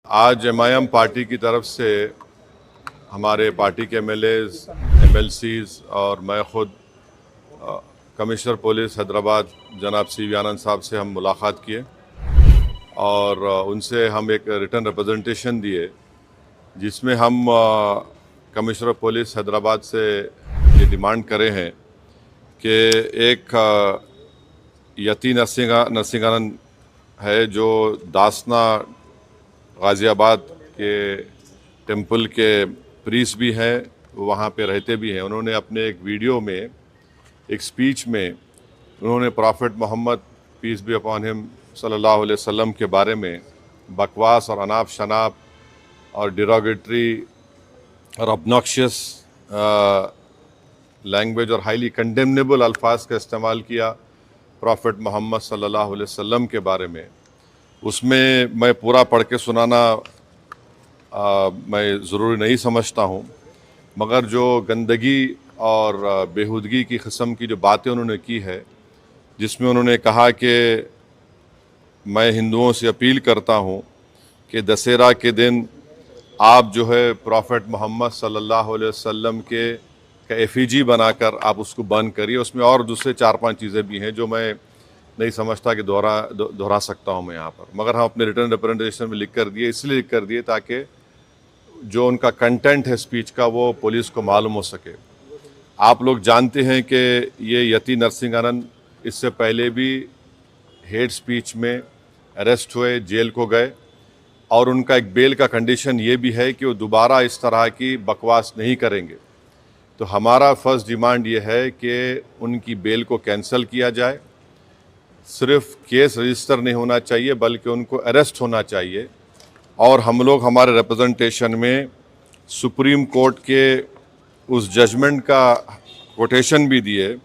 आज MIM party की तरफ से हमारे पार्टी के एमएलएज, एमएलसीज और मैं खुद कमिश्नर पुलिस हैदराबाद जनाब सी वी आनंद साहब से हम मुलाकात किए और उनसे हम एक रिटर्न रिप्रेजेंटेशन दिए जिसमें हम कमिश्नर पुलिस हैदराबाद से ये डिमांड करे हैं कि एक यती नरसिंहानंद है जो दासना गाज़ियाबाद के टेंपल के प्रीस्ट भी हैं, वहाँ पे रहते भी हैं। उन्होंने अपने एक वीडियो में, एक स्पीच में उन्होंने prophet Muhammad peace be upon him सल्लल्लाहु अलैहि वसल्लम के बारे में बकवास और अनाप शनाप और डिरोगेटरी और ऑब्नॉक्शियस लैंग्वेज और हाईली कंडेमनेबल अल्फाज का इस्तेमाल किया प्रॉफिट मोहम्मद सल्लल्लाहु अलैहि वसल्लम के बारे में। उसमें मैं पूरा पढ़ के सुनाना मैं ज़रूरी नहीं समझता हूँ, मगर जो गंदगी और बेहूदगी की किस्म की जो बातें उन्होंने की है, जिसमें उन्होंने कहा कि मैं हिंदुओं से अपील करता हूँ कि दशहरा के दिन आप जो है प्रॉफिट मोहम्मद सल्लल्लाहु अलैहि वसल्लम के का एफिजी बनाकर आप उसको बर्न करिए। उसमें और दूसरे 4-5 चीज़ें भी हैं जो मैं नहीं समझता कि दोहरा सकता हूँ मैं यहाँ पर, मगर हम अपने रिटर्न रिप्रेजेंटेशन में लिख कर दिए, इसलिए लिख कर दिए ताकि जो उनका कंटेंट है स्पीच का वो पुलिस को मालूम हो सके। आप लोग जानते हैं कि ये यती नरसिंहानंद इससे पहले भी हेट स्पीच में अरेस्ट हुए, जेल को गए, और उनका एक बेल का कंडीशन ये भी है कि वो दोबारा इस तरह की बकवास नहीं करेंगे। तो हमारा फर्स्ट डिमांड ये है कि उनकी बेल को कैंसिल किया जाए। सिर्फ केस रजिस्टर नहीं होना चाहिए बल्कि उनको अरेस्ट होना चाहिए। और हम लोग हमारे रिप्रेजेंटेशन में सुप्रीम कोर्ट के उस जजमेंट का कोटेशन भी दिए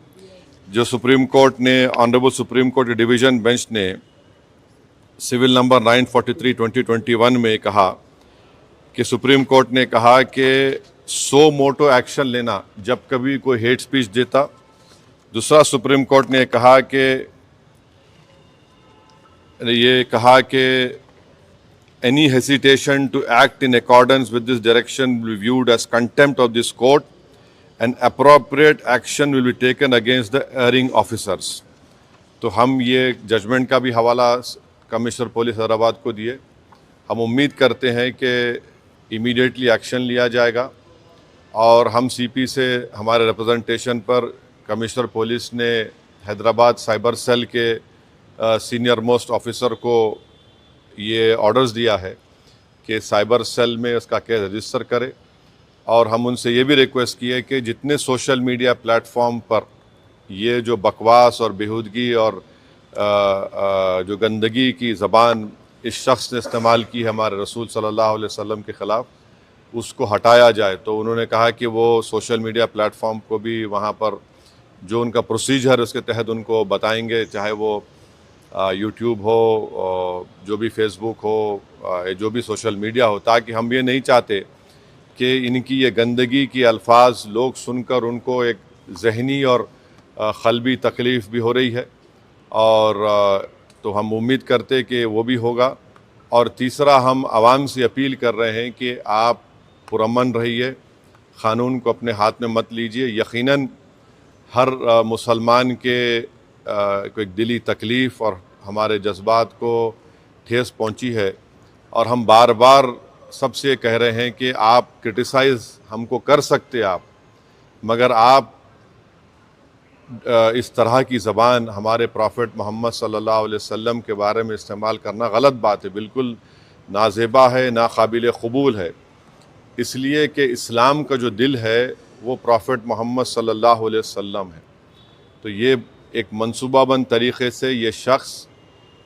जो सुप्रीम कोर्ट ने, honourable supreme court division bench ने सिविल नंबर 943/2021 में कहा कि सुप्रीम कोर्ट ने कहा कि सो मोटो एक्शन लेना जब कभी कोई हेट स्पीच देता। दूसरा, सुप्रीम कोर्ट ने कहा कि any hesitation to act in accordance with this direction will be viewed as contempt of this court and appropriate action will be taken against the erring officers। तो हम ये judgement का भी हवाला कमिश्नर पुलिस हैदराबाद को दिए। हम उम्मीद करते हैं कि इमीडिएटली एक्शन लिया जाएगा और हम सीपी से हमारे रिप्रेजेंटेशन पर कमिश्नर पुलिस ने हैदराबाद साइबर सेल के सीनियर मोस्ट ऑफिसर को ये ऑर्डर्स दिया है कि साइबर सेल में उसका केस रजिस्टर करे। और हम उनसे ये भी रिक्वेस्ट की है कि जितने सोशल मीडिया प्लेटफॉर्म पर ये जो बकवास और बेहूदगी और जो गंदगी की ज़बान इस शख्स ने इस्तेमाल की है हमारे रसूल सल्लल्लाहु अलैहि वसल्लम के ख़िलाफ़, उसको हटाया जाए। तो उन्होंने कहा कि वो सोशल मीडिया प्लेटफॉर्म को भी वहाँ पर जो उनका प्रोसीजर है उसके तहत उनको बताएंगे, चाहे वो यूट्यूब हो, जो भी फेसबुक हो, जो भी सोशल मीडिया हो, ताकि हम ये नहीं चाहते कि इनकी ये गंदगी की अल्फाज लोग सुनकर उनको एक ज़हनी और क़ल्बी तकलीफ़ भी हो रही है। और तो हम उम्मीद करते कि वो भी होगा। और तीसरा, हम आवाम से अपील कर रहे हैं कि आप पुरअमन रहिए, क़ानून को अपने हाथ में मत लीजिए। यकीनन हर मुसलमान के को एक दिली तकलीफ़ और हमारे जज्बात को ठेस पहुंची है, और हम बार बार सबसे कह रहे हैं कि आप क्रिटिसाइज़ हमको कर सकते आप, मगर आप इस तरह की ज़बान हमारे प्रॉफिट मोहम्मद सल्लल्लाहु अलैहि वसल्लम के बारे में इस्तेमाल करना गलत बात है, बिल्कुल नाज़ेबा है, नाकाबिल क़बूल है। इसलिए कि इस्लाम का जो दिल है वो प्रॉफिट मोहम्मद सल्लल्लाहु अलैहि वसल्लम है। तो ये एक मंसूबाबंद तरीक़े से ये शख्स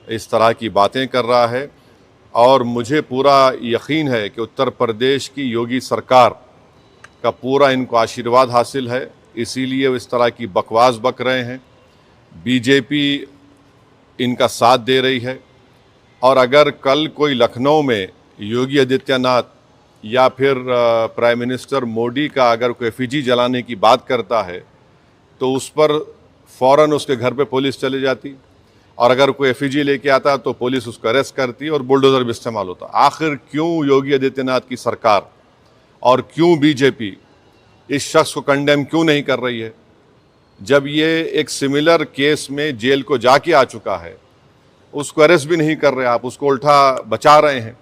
इस तरह की बातें कर रहा है, और मुझे पूरा यकीन है कि उत्तर प्रदेश की योगी सरकार का पूरा इनको आशीर्वाद हासिल है, इसीलिए वो इस तरह की बकवास बक रहे हैं। बीजेपी इनका साथ दे रही है, और अगर कल कोई लखनऊ में योगी आदित्यनाथ या फिर प्राइम मिनिस्टर मोदी का अगर कोई एफिजी जलाने की बात करता है तो उस पर फ़ौरन उसके घर पे पुलिस चली जाती। और अगर कोई एफईजी लेके आता तो पुलिस उसको अरेस्ट करती और बुलडोजर भी इस्तेमाल होता। आखिर क्यों योगी आदित्यनाथ की सरकार और क्यों बीजेपी इस शख्स को कंडेम क्यों नहीं कर रही है? जब ये एक सिमिलर केस में जेल को जाके आ चुका है, उसको अरेस्ट भी नहीं कर रहे आप, उसको उल्टा बचा रहे हैं।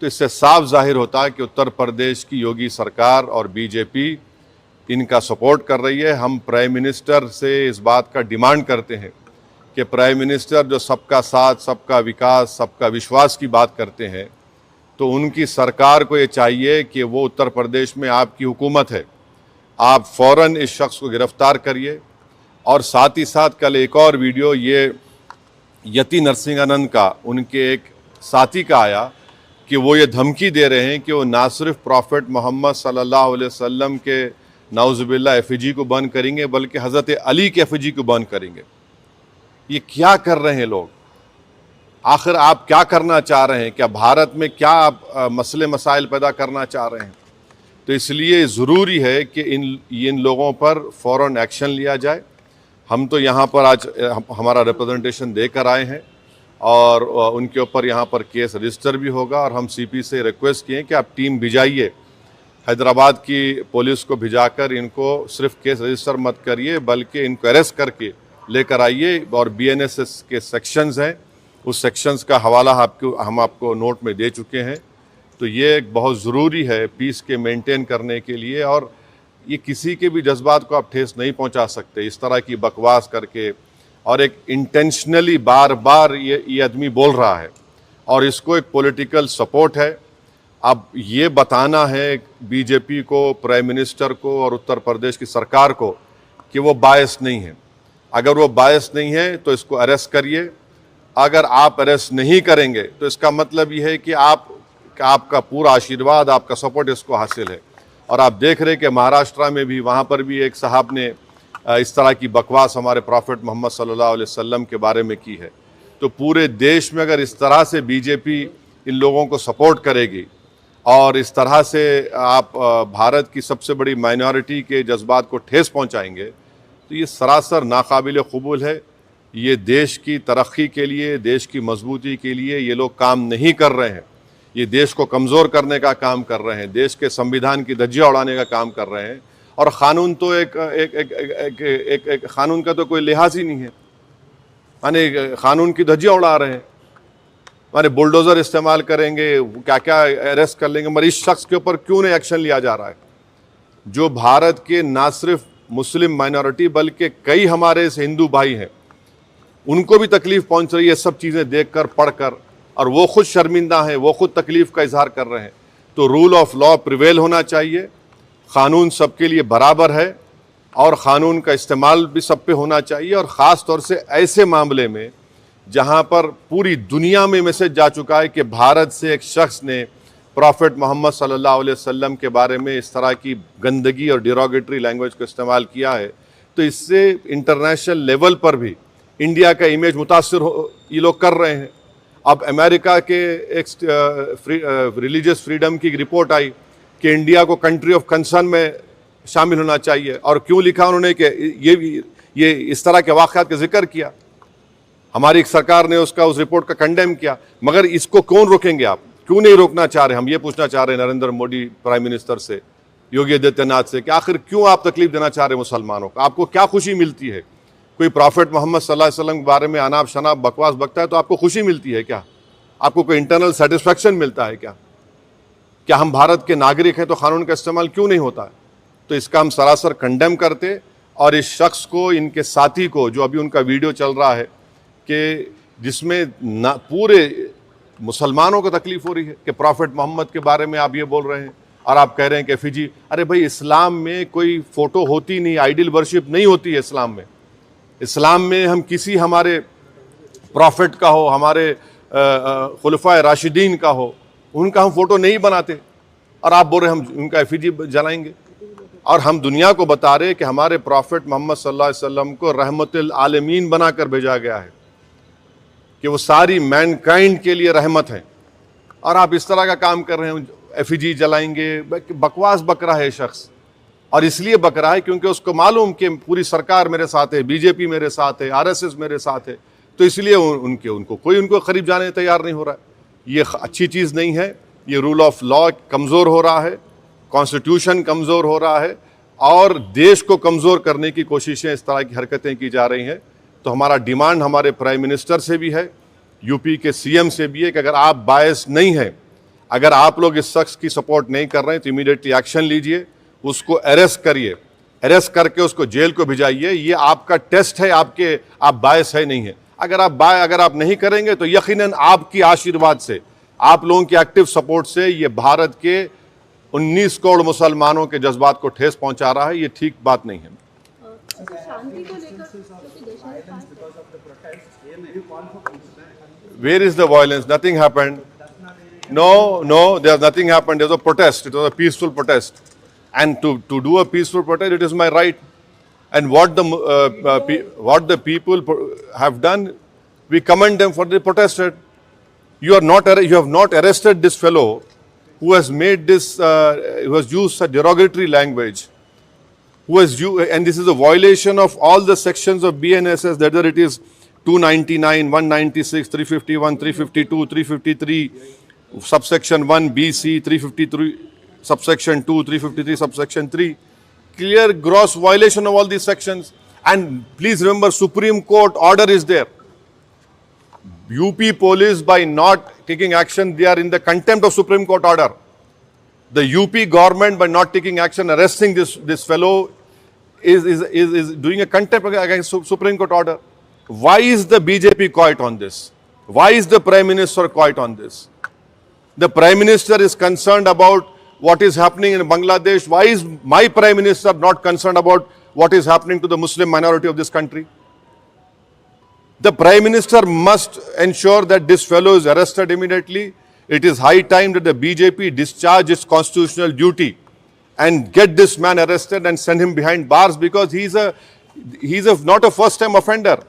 तो इससे साफ जाहिर होता है कि उत्तर प्रदेश की योगी सरकार और बीजेपी इनका सपोर्ट कर रही है। हम प्राइम मिनिस्टर से इस बात का डिमांड करते हैं कि प्राइम मिनिस्टर जो सबका साथ, सबका विकास, सबका विश्वास की बात करते हैं, तो उनकी सरकार को ये चाहिए कि वो उत्तर प्रदेश में आपकी हुकूमत है, आप फ़ौरन इस शख्स को गिरफ्तार करिए। और साथ ही साथ कल एक और वीडियो ये यति नरसिंहानंद का, उनके एक साथी का आया कि वो ये धमकी दे रहे हैं कि वो ना सिर्फ प्रॉफिट मोहम्मद सल्लल्लाहु अलैहि वसल्लम के नाउज़ुबिल्लाह एफईजी को बंद करेंगे बल्कि हज़रत अली के एफईजी को बंद करेंगे। ये क्या कर रहे हैं लोग? आखिर आप क्या करना चाह रहे हैं? क्या भारत में क्या आप मसले मसाइल पैदा करना चाह रहे हैं? तो इसलिए ज़रूरी है कि इन लोगों पर फ़ौरन एक्शन लिया जाए। हम तो यहाँ पर आज हमारा रिप्रेजेंटेशन देकर आए हैं और उनके ऊपर यहाँ पर केस रजिस्टर भी होगा। और हम सीपी से रिक्वेस्ट किए कि आप टीम भिजाइए, हैदराबाद की पुलिस को भिजाकर इनको सिर्फ केस रजिस्टर मत करिए बल्कि इनको अरेस्ट करके लेकर आइए। और बीएनएस के सेक्शंस हैं, उस सेक्शंस का हवाला हम आपको नोट में दे चुके हैं। तो ये एक बहुत ज़रूरी है पीस के मेंटेन करने के लिए। और ये किसी के भी जज्बात को आप ठेस नहीं पहुंचा सकते इस तरह की बकवास करके। और एक इंटेंशनली बार बार ये आदमी बोल रहा है और इसको एक पॉलिटिकल सपोर्ट है। अब ये बताना है बीजेपी को, प्राइम मिनिस्टर को और उत्तर प्रदेश की सरकार को कि वो बायस नहीं है। अगर वो बायस नहीं है तो इसको अरेस्ट करिए। अगर आप अरेस्ट नहीं करेंगे तो इसका मतलब ये है कि आपका पूरा आशीर्वाद, आपका सपोर्ट इसको हासिल है। और आप देख रहे हैं कि महाराष्ट्र में भी, वहाँ पर भी एक साहब ने इस तरह की बकवास हमारे प्रॉफिट मोहम्मद सल्लल्लाहु अलैहि वसल्लम के बारे में की है। तो पूरे देश में अगर इस तरह से बीजेपी इन लोगों को सपोर्ट करेगी और इस तरह से आप भारत की सबसे बड़ी माइनॉरिटी के जज्बात को ठेस पहुंचाएंगे तो ये सरासर नाकाबिल कबूल है। ये देश की तरक्की के लिए, देश की मजबूती के लिए ये लोग काम नहीं कर रहे हैं। ये देश को कमज़ोर करने का काम कर रहे हैं, देश के संविधान की धज्जियाँ उड़ाने का काम कर रहे हैं। और क़ानून तो एक क़ानून का तो कोई लिहाज ही नहीं है, माने क़ानून की धज्जियाँ उड़ा रहे हैं। माने बुलडोज़र इस्तेमाल करेंगे, क्या क्या अरेस्ट कर लेंगे, मगर इस शख्स के ऊपर क्यों नहीं एक्शन लिया जा रहा है जो भारत के ना सिर्फ मुस्लिम माइनॉरिटी बल्कि कई हमारे हिंदू भाई हैं, उनको भी तकलीफ़ पहुंच रही है सब चीज़ें देखकर, पढ़कर। और वो खुद शर्मिंदा हैं, वो खुद तकलीफ़ का इजहार कर रहे हैं। तो रूल ऑफ लॉ प्रिवेल होना चाहिए, क़ानून सबके लिए बराबर है और क़ानून का इस्तेमाल भी सब पे होना चाहिए। और ख़ास तौर से ऐसे मामले में जहाँ पर पूरी दुनिया में मैसेज जा चुका है कि भारत से एक शख्स ने प्रॉफिट मोहम्मद सल्लल्लाहु अलैहि वसल्लम के बारे में इस तरह की गंदगी और डिरोगेटरी लैंग्वेज को इस्तेमाल किया है, तो इससे इंटरनेशनल लेवल पर भी इंडिया का इमेज मुतासर ये लोग कर रहे हैं। अब अमेरिका के एक रिलीजियस फ्रीडम की रिपोर्ट आई कि इंडिया को कंट्री ऑफ कंसर्न में शामिल होना चाहिए। और क्यों लिखा उन्होंने कि ये इस तरह के वाक़यात का जिक्र किया, हमारी सरकार ने उस रिपोर्ट का कंडेम किया। मगर इसको कौन रोकेंगे? आप क्यों नहीं रोकना चाह रहे? हम ये पूछना चाह रहे हैं नरेंद्र मोदी प्राइम मिनिस्टर से, योगी आदित्यनाथ से, कि आखिर क्यों आप तकलीफ देना चाह रहे हैं मुसलमानों को? आपको क्या खुशी मिलती है? कोई प्रॉफिट मोहम्मद सल्लल्लाहु अलैहि वसल्लम के बारे में अनाप शनाप बकवास बकता है तो आपको खुशी मिलती है क्या? आपको कोई इंटरनल सेटिस्फैक्शन मिलता है क्या? क्या हम भारत के नागरिक हैं तो क़ानून का इस्तेमाल क्यों नहीं होता है? तो इसका हम सरासर कंडेम करते। और इस शख्स को, इनके साथी को, जो अभी उनका वीडियो चल रहा है कि जिसमें पूरे मुसलमानों को तकलीफ़ हो रही है कि प्रॉफिट मोहम्मद के बारे में आप ये बोल रहे हैं और आप कह रहे हैं कि एफईजी। अरे भाई, इस्लाम में कोई फ़ोटो होती नहीं, आइडल वर्शिप नहीं होती है इस्लाम में। इस्लाम में हम किसी हमारे प्रॉफिट का हो, हमारे खुलफाए राशिदीन का हो, उनका हम फ़ोटो नहीं बनाते। और आप बोल रहे हम उनका एफईजी जलाएंगे। और हम दुनिया को बता रहे कि हमारे प्रॉफिट मोहम्मद सल्लल्लाहु अलैहि वसल्लम को रहमतुल आलमीन बनाकर भेजा गया है, कि वो सारी मैनकाइंड के लिए रहमत है। और आप इस तरह का काम कर रहे हैं, एफईजी जलाएंगे। बकवास बक रहा है शख्स। और इसलिए बक रहा है क्योंकि उसको मालूम कि पूरी सरकार मेरे साथ है, बीजेपी मेरे साथ है, आरएसएस मेरे साथ है। तो इसलिए उनको कोई उनको करीब जाने तैयार नहीं हो रहा है। ये अच्छी चीज़ नहीं है। ये रूल ऑफ लॉ कमज़ोर हो रहा है, कॉन्स्टिट्यूशन कमज़ोर हो रहा है और देश को कमज़ोर करने की कोशिशें, इस तरह की हरकतें की जा रही हैं। तो हमारा डिमांड हमारे प्राइम मिनिस्टर से भी है, यूपी के सीएम से भी है कि अगर आप बायस नहीं हैं, अगर आप लोग इस शख्स की सपोर्ट नहीं कर रहे हैं तो इमीडिएटली एक्शन लीजिए, उसको अरेस्ट करिए, अरेस्ट करके उसको जेल को भिजाइए। ये आपका टेस्ट है, आप बायस है नहीं है। अगर आप नहीं करेंगे तो यकीनन आपकी आशीर्वाद से, आप लोगों की एक्टिव सपोर्ट से ये भारत के 19 करोड़ मुसलमानों के जज्बात को ठेस पहुंचा रहा है। ये ठीक बात नहीं है। शांति को लेकर देश में Where is the violence? Nothing happened. No, there's nothing happened. There's a protest. It was a peaceful protest. And to do a peaceful protest, it is my right. And what the people have done, we commend them for they protested. You have not arrested this fellow who has made this, who has used such derogatory language, and this is a violation of all the sections of BNSS, whether it is 299, 196, 351, 352, 353, subsection 1, BC, 353, subsection 2, 353, subsection 3. Clear gross violation of all these sections. And please remember, Supreme Court order is there. UP police, by not taking action, they are in the contempt of Supreme Court order. The UP government, by not taking action, arresting this fellow, is doing a contempt against Supreme Court order. Why is the BJP quiet on this? Why is the Prime Minister quiet on this? The Prime Minister is concerned about what is happening in Bangladesh. Why is my Prime Minister not concerned about what is happening to the Muslim minority of this country? The Prime Minister must ensure that this fellow is arrested immediately. It is high time that the BJP discharge its constitutional duty and get this man arrested and send him behind bars, because he's not a first-time offender.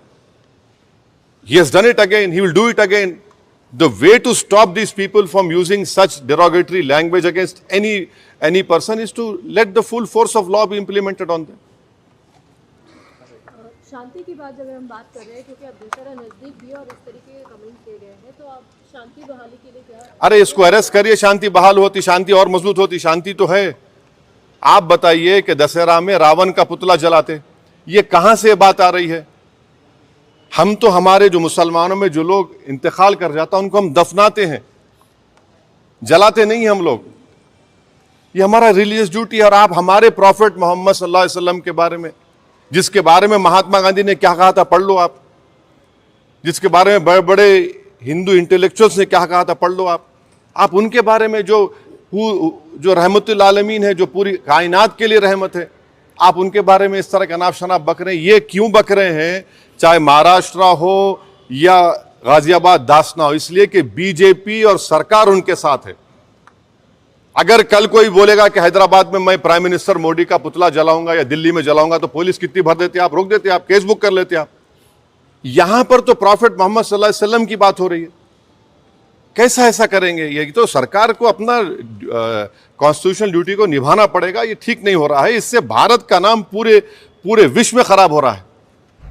He has done it again. He will do it again. The way to stop these people from using such derogatory language against any person is to let the full force of law be implemented on them. शांति की बात जब हम बात कर रहे हैं, क्योंकि अब दशहरा नजदीक भी है और इस तरीके के कमेंट किए गए हैं, तो आप शांति बहाली के लिए क्या? अरे इसको अरेस्ट करिए, शांति बहाल होती, शांति और मजबूत होती। शांति तो है। आप बताइए कि दशहरा में रावण का पुतला जलाते, ये कहां से बात आ रही है? हम तो हमारे जो मुसलमानों में जो लोग इंतकाल कर जाता उनको हम दफनाते हैं, जलाते नहीं हम लोग। ये हमारा रिलीजियस ड्यूटी है। और आप हमारे प्रॉफिट मोहम्मद सल्लल्लाहु अलैहि वसल्लम के बारे में, जिसके बारे में महात्मा गांधी ने क्या कहा था पढ़ लो आप, जिसके बारे में बड़े बड़े हिंदू इंटेलेक्चुअल्स ने क्या कहा था पढ़ लो आप उनके बारे में, जो रहमतुल आलमीन है, जो पूरी कायनात के लिए रहमत है, आप उनके बारे में इस तरह का अनाप शनाप बक रहे हैं। ये क्यों बक रहे हैं? चाहे महाराष्ट्र हो या गाजियाबाद दासना हो, इसलिए कि बीजेपी और सरकार उनके साथ है। अगर कल कोई बोलेगा कि हैदराबाद में मैं प्राइम मिनिस्टर मोदी का पुतला जलाऊंगा या दिल्ली में जलाऊंगा, तो पुलिस कितनी भर देती है, आप रोक देते, आप केस बुक कर लेते आप। यहां पर तो प्रॉफिट मोहम्मद सल्लल्लाहु अलैहि वसल्लम की बात हो रही है। कैसा ऐसा करेंगे? ये तो सरकार को अपना कॉन्स्टिट्यूशनल ड्यूटी को निभाना पड़ेगा। ये ठीक नहीं हो रहा है। इससे भारत का नाम पूरे विश्व में खराब हो रहा है।